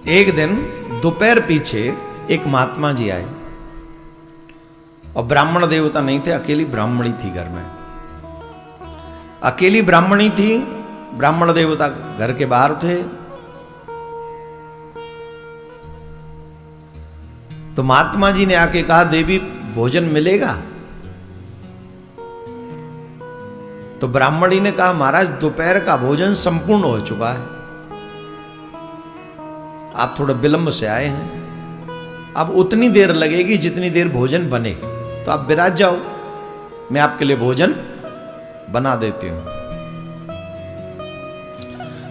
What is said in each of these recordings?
एक दिन दोपहर पीछे एक महात्मा जी आए और ब्राह्मण देवता नहीं थे, अकेली ब्राह्मणी थी घर में। अकेली ब्राह्मणी थी, ब्राह्मण देवता घर के बाहर थे। तो महात्मा जी ने आके कहा, देवी भोजन मिलेगा? तो ब्राह्मणी ने कहा, महाराज दोपहर का भोजन संपूर्ण हो चुका है, आप थोड़ा विलंब से आए हैं, अब उतनी देर लगेगी जितनी देर भोजन बने, तो आप विराज जाओ, मैं आपके लिए भोजन बना देती हूं।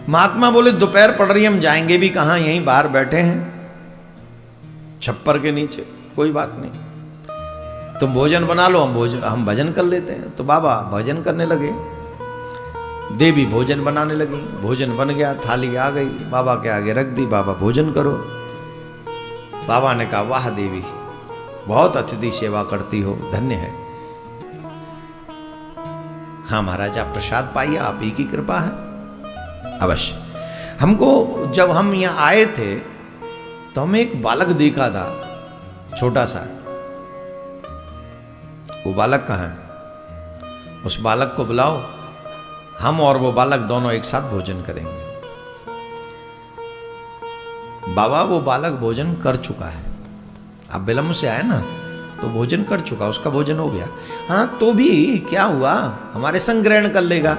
महात्मा बोले, दोपहर पड़ रही, हम जाएंगे भी कहां, यहीं बाहर बैठे हैं छप्पर के नीचे, कोई बात नहीं, तुम भोजन बना लो, हम भजन कर लेते हैं। तो बाबा भजन करने लगे, देवी भोजन बनाने लगी, भोजन बन गया, थाली आ गई, बाबा के आगे रख दी, बाबा भोजन करो। बाबा ने कहा, वाह देवी, बहुत अतिथि सेवा करती हो, धन्य है। हाँ महाराज, आप प्रसाद पाइए, आप ही की कृपा है। अवश्य, हमको जब हम यहां आए थे तो हमें एक बालक देखा था, छोटा सा। वो बालक कहाँ है? उस बालक को बुलाओ, हम और वो बालक दोनों एक साथ भोजन करेंगे। बाबा, वो बालक भोजन कर चुका है, आप विलंब से आए ना, तो भोजन कर चुका, उसका भोजन हो गया। हाँ तो भी क्या हुआ, हमारे संग ग्रहण कर लेगा।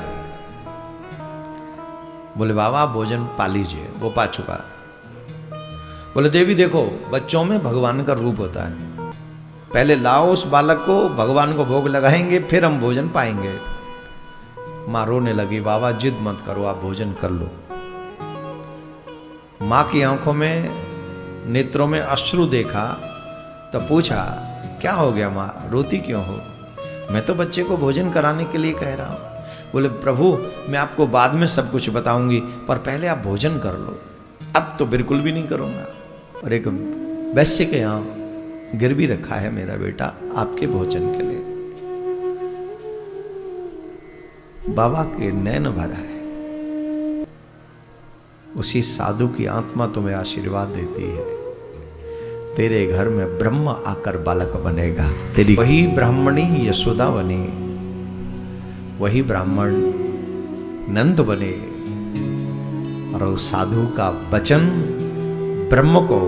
बोले बाबा, आप भोजन पा लीजिए, वो पा चुका। बोले देवी देखो, बच्चों में भगवान का रूप होता है, पहले लाओ उस बालक को, भगवान को भोग लगाएंगे, फिर हम भोजन पाएंगे। माँ रोने लगी, बाबा जिद मत करो, आप भोजन कर लो। माँ की आंखों में, नेत्रों में अश्रु देखा तो पूछा, क्या हो गया माँ, रोती क्यों हो? मैं तो बच्चे को भोजन कराने के लिए कह रहा हूं। बोले प्रभु, मैं आपको बाद में सब कुछ बताऊंगी, पर पहले आप भोजन कर लो। अब तो बिल्कुल भी नहीं करूंगा, और एक वैश्य के यहां गिरवी रखा है मेरा बेटा आपके भोजन के लिए। बाबा के नैन भरा है, उसी साधु की आत्मा तुम्हें आशीर्वाद देती है, तेरे घर में ब्रह्म आकर बालक बनेगा। तेरी वही ब्राह्मणी यशोदा बने, वही ब्राह्मण नंद बने, और उस साधु का वचन ब्रह्म को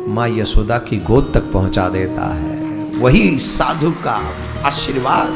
मां यशोदा की गोद तक पहुंचा देता है। वही साधु का आशीर्वाद